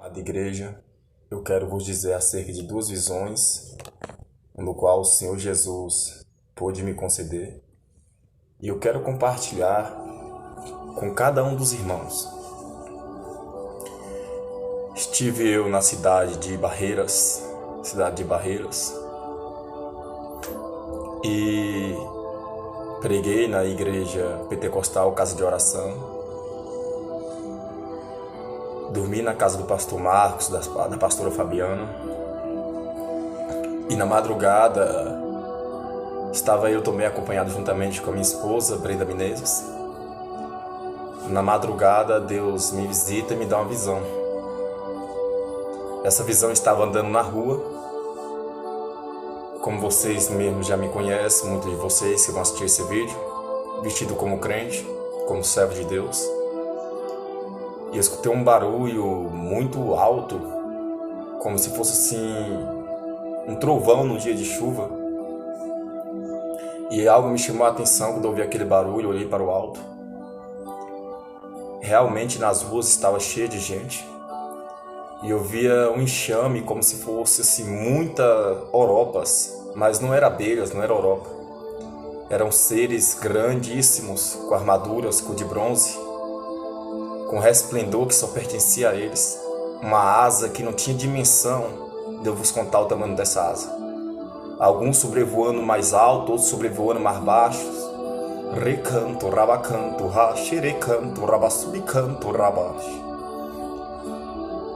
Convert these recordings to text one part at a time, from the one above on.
Amada igreja, eu quero vos dizer acerca de duas visões, no qual o Senhor Jesus pôde me conceder, e eu quero compartilhar com cada um dos irmãos. Estive eu na cidade de Barreiras, e preguei na igreja pentecostal Casa de Oração. Dormi na casa do pastor Marcos, da pastora Fabiana. E na madrugada estava eu também acompanhado juntamente com a minha esposa, Brenda Menezes. Na madrugada Deus me visita e me dá uma visão. Essa visão estava andando na rua. Como vocês mesmos já me conhecem, muitos de vocês que vão assistir esse vídeo, vestido como crente, como servo de Deus. E eu escutei um barulho muito alto, como se fosse assim, um trovão no dia de chuva. E algo me chamou a atenção quando eu ouvi aquele barulho, olhei para o alto. Realmente nas ruas estava cheio de gente. E eu via um enxame como se fosse assim, muitas oropas, mas não eram abelhas, não era oropa. Eram seres grandíssimos, com armaduras cor de bronze, com resplendor que só pertencia a eles, uma asa que não tinha dimensão de eu vos contar o tamanho dessa asa. Alguns sobrevoando mais alto, outros sobrevoando mais baixos. Recanto, rabacanto, raxerecanto, rabassubicanto, rabaxo.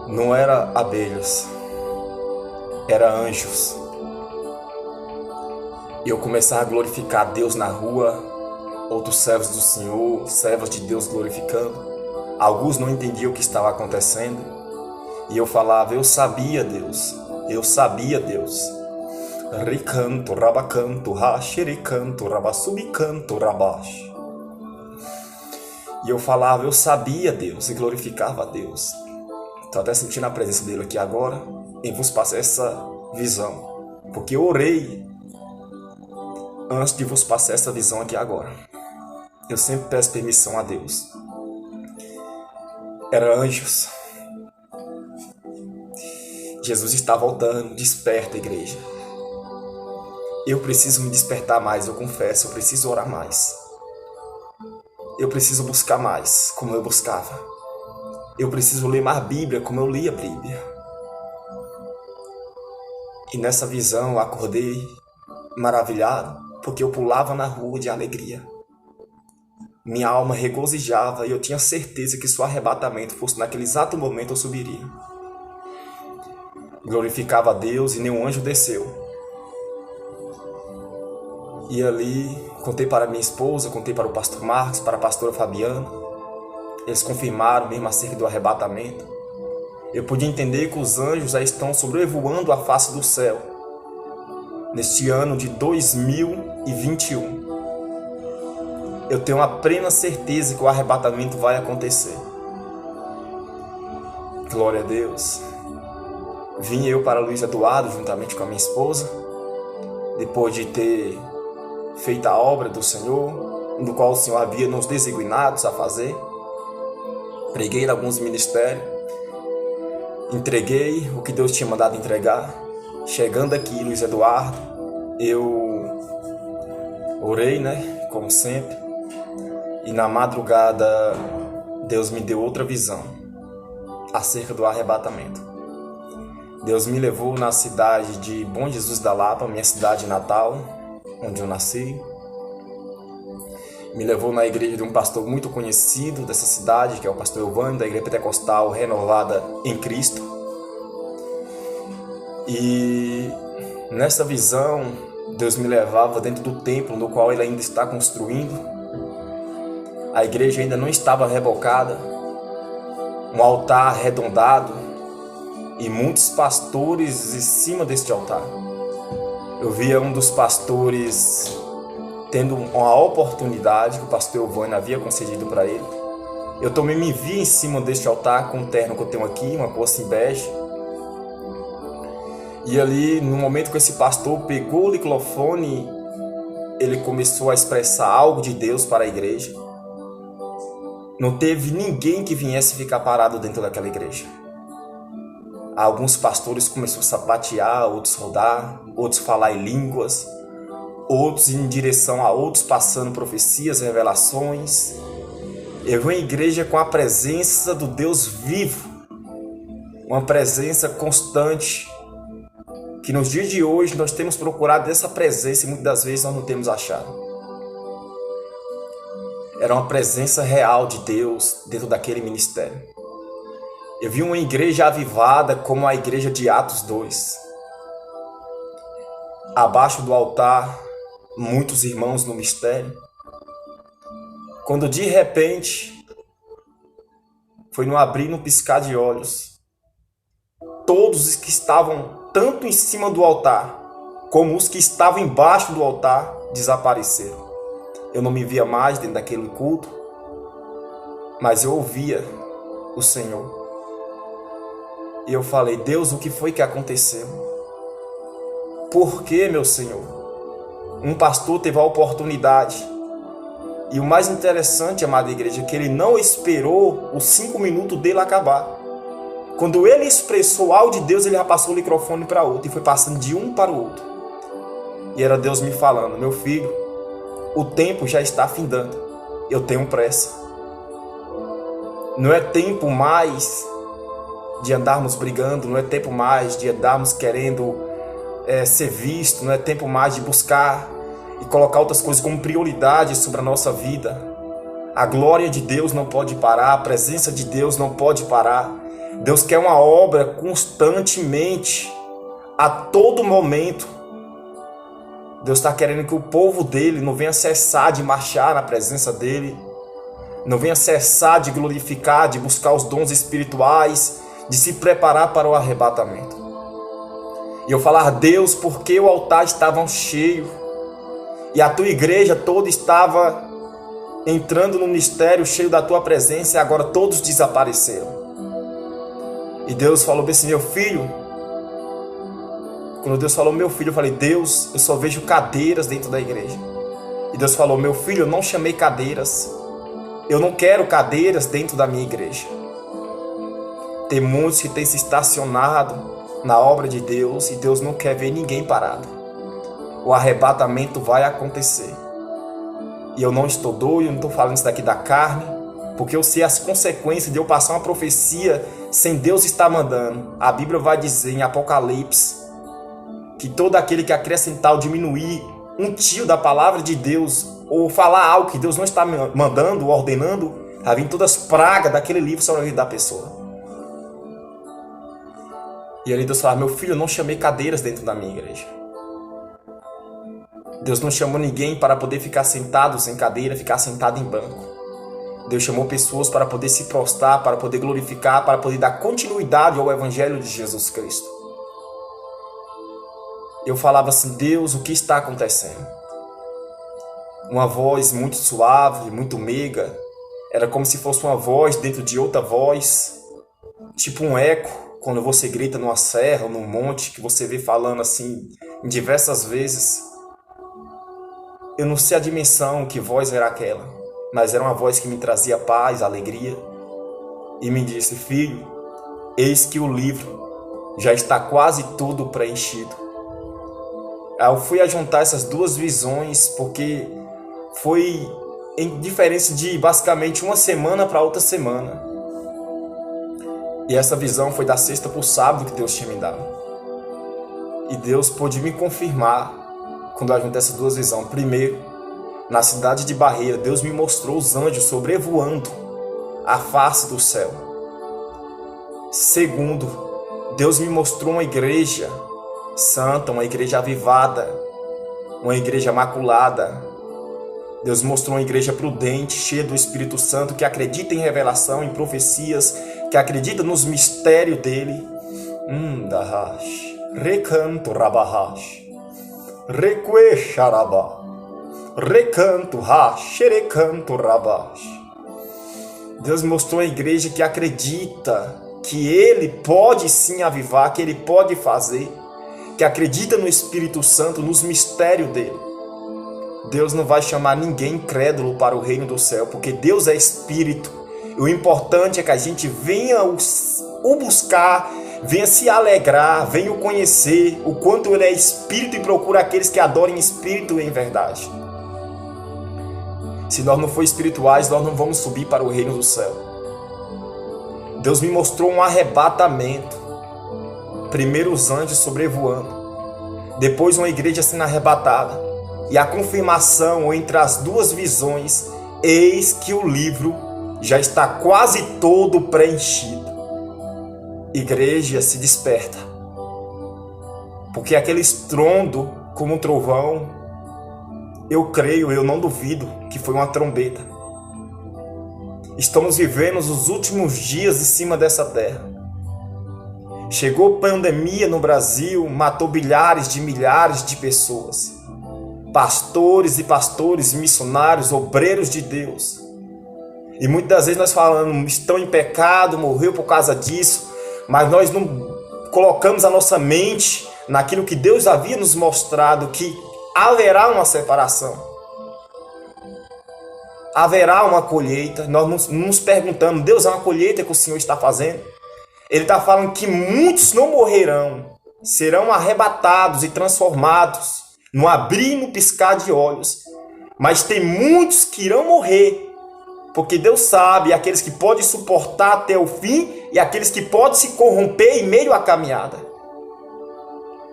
Não era abelhas, era anjos. E eu começava a glorificar a Deus na rua, outros servos do Senhor, servos de Deus glorificando. Alguns não entendiam o que estava acontecendo. E eu falava, eu sabia Deus, eu sabia Deus. Ricanto, rabacanto, raxericanto, rabassubicanto, rabaxo. E eu falava, eu sabia Deus, e glorificava a Deus. Estou até sentindo a presença dele aqui agora, e vos passar essa visão. Porque eu orei antes de vos passar essa visão aqui agora. Eu sempre peço permissão a Deus. Eram anjos. Jesus está voltando, desperta, igreja. Eu preciso me despertar mais, eu confesso, eu preciso orar mais. Eu preciso buscar mais, como eu buscava. Eu preciso ler mais Bíblia, como eu lia a Bíblia. E nessa visão eu acordei maravilhado, porque eu pulava na rua de alegria. Minha alma regozijava e eu tinha certeza que se o arrebatamento fosse naquele exato momento eu subiria. Glorificava a Deus e nenhum anjo desceu. E ali contei para minha esposa, contei para o pastor Marcos, para a pastora Fabiana. Eles confirmaram mesmo acerca do arrebatamento. Eu pude entender que os anjos já estão sobrevoando a face do céu neste ano de 2021. Eu tenho a plena certeza que o arrebatamento vai acontecer. Glória a Deus. Vim eu para Luiz Eduardo, juntamente com a minha esposa, depois de ter feito a obra do Senhor, no qual o Senhor havia nos designados a fazer. Preguei em alguns ministérios, entreguei o que Deus tinha mandado entregar. Chegando aqui, Luiz Eduardo, eu orei, como sempre. E na madrugada, Deus me deu outra visão acerca do arrebatamento. Deus me levou na cidade de Bom Jesus da Lapa, minha cidade natal, onde eu nasci. Me levou na igreja de um pastor muito conhecido dessa cidade, que é o pastor Elvânio, da igreja pentecostal renovada em Cristo. E nessa visão, Deus me levava dentro do templo no qual ele ainda está construindo. A igreja ainda não estava rebocada, um altar arredondado e muitos pastores em cima deste altar. Eu via um dos pastores tendo uma oportunidade que o pastor Elvânio havia concedido para ele. Eu também me vi em cima deste altar com o terno que eu tenho aqui, uma cor assim bege. E ali, no momento que esse pastor pegou o microfone, ele começou a expressar algo de Deus para a igreja. Não teve ninguém que viesse ficar parado dentro daquela igreja. Alguns pastores começaram a sapatear, outros rodar, outros falar em línguas, outros em direção a outros passando profecias, revelações. Eu vi uma igreja com a presença do Deus vivo, uma presença constante, que nos dias de hoje nós temos procurado essa presença e muitas das vezes nós não temos achado. Era uma presença real de Deus dentro daquele ministério. Eu vi uma igreja avivada como a igreja de Atos 2. Abaixo do altar, muitos irmãos no mistério. Quando de repente, foi no abrir e no piscar de olhos, todos os que estavam tanto em cima do altar, como os que estavam embaixo do altar, desapareceram. Eu não me via mais dentro daquele culto, mas eu ouvia o Senhor. E eu falei, Deus, o que foi que aconteceu? Por que, meu Senhor? Um pastor teve a oportunidade. E o mais interessante, amada igreja, é que ele não esperou os 5 minutos dele acabar. Quando ele expressou algo de Deus, ele já passou o microfone para outro. E foi passando de um para o outro. E era Deus me falando, meu filho, o tempo já está findando. Eu tenho pressa. Não é tempo mais de andarmos brigando, não é tempo mais de andarmos querendo ser visto, não é tempo mais de buscar e colocar outras coisas como prioridade sobre a nossa vida. A glória de Deus não pode parar, a presença de Deus não pode parar. Deus quer uma obra constantemente, a todo momento. Deus está querendo que o povo dele não venha cessar de marchar na presença dele, não venha cessar de glorificar, de buscar os dons espirituais, de se preparar para o arrebatamento. E eu falar, Deus, porque o altar estava cheio e a tua igreja toda estava entrando no mistério cheio da tua presença e agora todos desapareceram. E Deus falou assim, meu filho, quando Deus falou meu filho, eu falei, Deus, eu só vejo cadeiras dentro da igreja. E Deus falou, meu filho, eu não chamei cadeiras, eu não quero cadeiras dentro da minha igreja. Tem muitos que têm se estacionado na obra de Deus e Deus não quer ver ninguém parado. O arrebatamento vai acontecer. E eu não estou doido, eu não estou falando isso daqui da carne, porque eu sei as consequências de eu passar uma profecia sem Deus estar mandando. A Bíblia vai dizer em Apocalipse que todo aquele que acrescentar ou diminuir um tio da palavra de Deus ou falar algo que Deus não está mandando ou ordenando, vai vir todas as pragas daquele livro sobre a vida da pessoa. E ali Deus fala, meu filho, eu não chamei cadeiras dentro da minha igreja. Deus não chamou ninguém para poder ficar sentado sem cadeira, ficar sentado em banco. Deus chamou pessoas para poder se prostrar, para poder glorificar, para poder dar continuidade ao Evangelho de Jesus Cristo. Eu falava assim, Deus, o que está acontecendo? Uma voz muito suave, muito meiga. Era como se fosse uma voz dentro de outra voz. Tipo um eco. Quando você grita numa serra ou num monte, que você vê falando assim em diversas vezes. Eu não sei a dimensão, que voz era aquela, mas era uma voz que me trazia paz, alegria. E me disse, filho, eis que o livro já está quase todo preenchido. Eu fui a juntar essas duas visões, porque foi em diferença de basicamente uma semana para outra semana. E essa visão foi da sexta para o sábado que Deus tinha me dado. E Deus pôde me confirmar quando eu juntei essas duas visões. Primeiro, na cidade de Barreira, Deus me mostrou os anjos sobrevoando a face do céu. Segundo, Deus me mostrou uma igreja santa, uma igreja avivada, uma igreja maculada. Deus mostrou uma igreja prudente, cheia do Espírito Santo, que acredita em revelação, em profecias, que acredita nos mistérios dele. Recanto rabahash, reque xarabá, recanto rash, recanto rabash. Deus mostrou a igreja que acredita que Ele pode sim avivar, que Ele pode fazer, que acredita no Espírito Santo, nos mistérios dele. Deus não vai chamar ninguém incrédulo para o reino do céu, porque Deus é Espírito. E o importante é que a gente venha o buscar, Venha se alegrar, venha o conhecer, o quanto Ele é Espírito e procura aqueles que adorem Espírito em verdade. Se nós não for espirituais, nós não vamos subir para o reino do céu. Deus me mostrou um arrebatamento. Primeiro os anjos sobrevoando, depois uma igreja sendo arrebatada, e a confirmação entre as duas visões, eis que o livro já está quase todo preenchido. Igreja, se desperta, porque aquele estrondo como um trovão, eu creio, eu não duvido que foi uma trombeta. Estamos vivendo os últimos dias em cima dessa terra. Chegou pandemia no Brasil, matou milhares de pessoas. Pastores e pastores, missionários, obreiros de Deus. E muitas das vezes nós falamos, estão em pecado, morreu por causa disso, mas nós não colocamos a nossa mente naquilo que Deus havia nos mostrado, que haverá uma separação. Haverá uma colheita. Nós nos perguntamos, Deus, é uma colheita que o Senhor está fazendo? Ele está falando que muitos não morrerão, serão arrebatados e transformados no abrir e no piscar de olhos. Mas tem muitos que irão morrer, porque Deus sabe aqueles que podem suportar até o fim e aqueles que podem se corromper em meio à caminhada.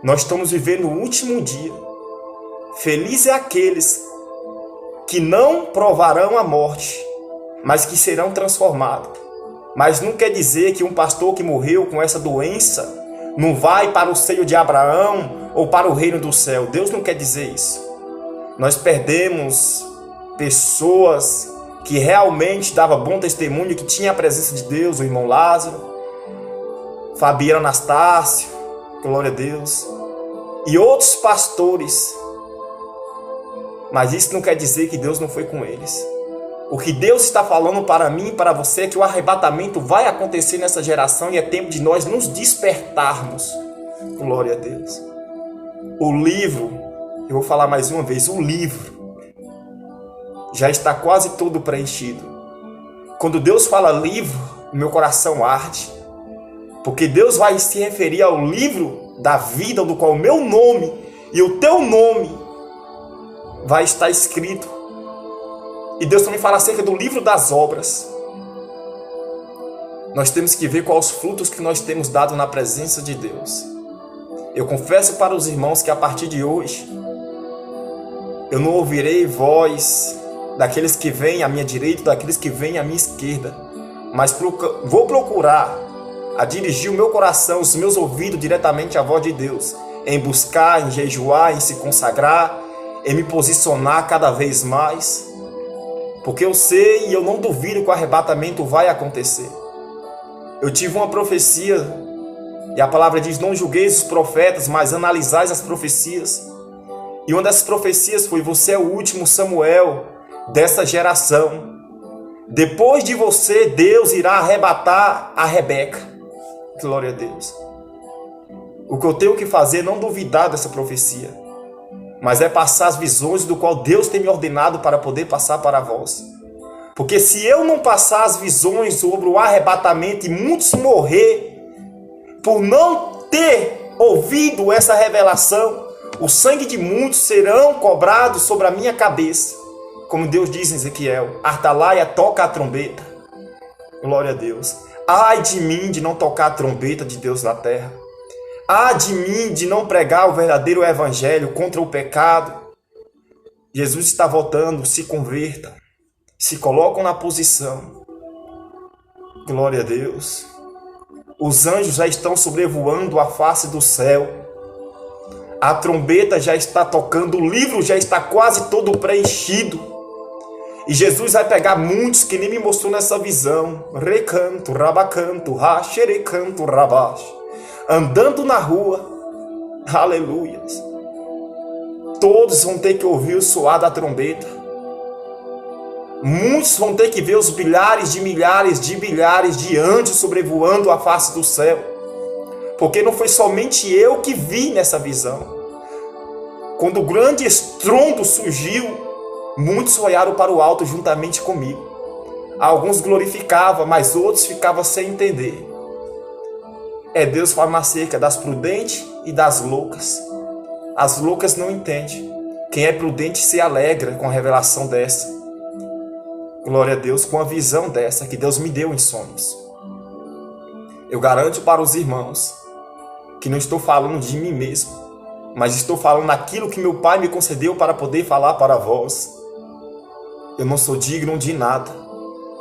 Nós estamos vivendo o último dia. Felizes é aqueles que não provarão a morte, mas que serão transformados. Mas não quer dizer que um pastor que morreu com essa doença não vai para o seio de Abraão ou para o reino do céu. Deus não quer dizer isso. Nós perdemos pessoas que realmente davam bom testemunho, que tinha a presença de Deus, o irmão Lázaro, Fabiano Anastácio, glória a Deus, e outros pastores. Mas isso não quer dizer que Deus não foi com eles. O que Deus está falando para mim e para você é que o arrebatamento vai acontecer nessa geração e é tempo de nós nos despertarmos. Glória a Deus. O livro, eu vou falar mais uma vez, o livro já está quase todo preenchido. Quando Deus fala livro, meu coração arde, porque Deus vai se referir ao livro da vida, do qual o meu nome e o teu nome vai estar escrito. E Deus também fala acerca do livro das obras. Nós temos que ver quais os frutos que nós temos dado na presença de Deus. Eu confesso para os irmãos que a partir de hoje eu não ouvirei voz daqueles que vêm à minha direita, daqueles que vêm à minha esquerda, mas vou procurar a dirigir o meu coração, os meus ouvidos diretamente à voz de Deus, em buscar, em jejuar, em se consagrar, em me posicionar cada vez mais, porque eu sei e eu não duvido que o arrebatamento vai acontecer. Eu tive uma profecia, e a palavra diz, não julgueis os profetas, mas analisais as profecias. E uma dessas profecias foi, você é o último Samuel dessa geração. Depois de você, Deus irá arrebatar a Rebeca. Glória a Deus. O que eu tenho que fazer é não duvidar dessa profecia, mas é passar as visões do qual Deus tem me ordenado para poder passar para vós. Porque se eu não passar as visões sobre o arrebatamento e muitos morrer por não ter ouvido essa revelação, o sangue de muitos serão cobrados sobre a minha cabeça. Como Deus diz em Ezequiel, Artalaia, toca a trombeta. Glória a Deus. Ai de mim de não tocar a trombeta de Deus na terra. Ai de mim de não pregar o verdadeiro evangelho contra o pecado. Jesus está voltando, se converta. Se colocam na posição. Glória a Deus. Os anjos já estão sobrevoando a face do céu. A trombeta já está tocando, o livro já está quase todo preenchido. E Jesus vai pegar muitos que nem me mostrou nessa visão. Recanto, rabacanto, raxerecanto, rabax. Andando na rua. Aleluias. Todos vão ter que ouvir o soar da trombeta. Muitos vão ter que ver os milhares de bilhares de anjos sobrevoando a face do céu. Porque não foi somente eu que vi nessa visão. Quando o grande estrondo surgiu, muitos olharam para o alto juntamente comigo. Alguns glorificavam, mas outros ficavam sem entender. É Deus falando acerca das prudentes e das loucas. As loucas não entendem. Quem é prudente se alegra com a revelação dessa. Glória a Deus, com a visão dessa que Deus me deu em sonhos. Eu garanto para os irmãos que não estou falando de mim mesmo, mas estou falando naquilo que meu Pai me concedeu para poder falar para vós. Eu não sou digno de nada.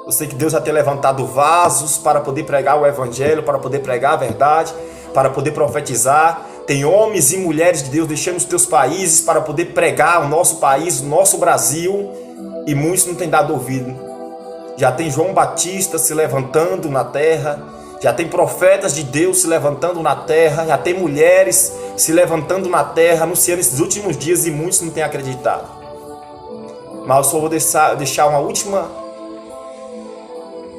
Eu sei que Deus já tem levantado vasos para poder pregar o Evangelho, para poder pregar a verdade, para poder profetizar. Tem homens e mulheres de Deus deixando os teus países para poder pregar o nosso país, o nosso Brasil, e muitos não têm dado ouvido. Já tem João Batista se levantando na terra, já tem profetas de Deus se levantando na terra, já tem mulheres se levantando na terra, anunciando esses últimos dias, e muitos não têm acreditado. Mas eu só vou deixar uma última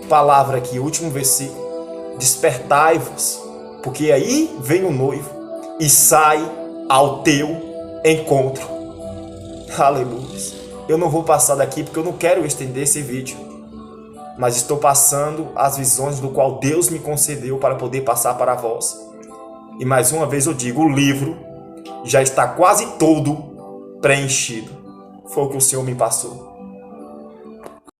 palavra aqui, o último versículo. Despertai-vos, porque aí vem o noivo e sai ao teu encontro. Aleluia. Eu não vou passar daqui porque eu não quero estender esse vídeo, mas estou passando as visões do qual Deus me concedeu para poder passar para vós. E mais uma vez eu digo, o livro já está quase todo preenchido. Foi o que o Senhor me passou.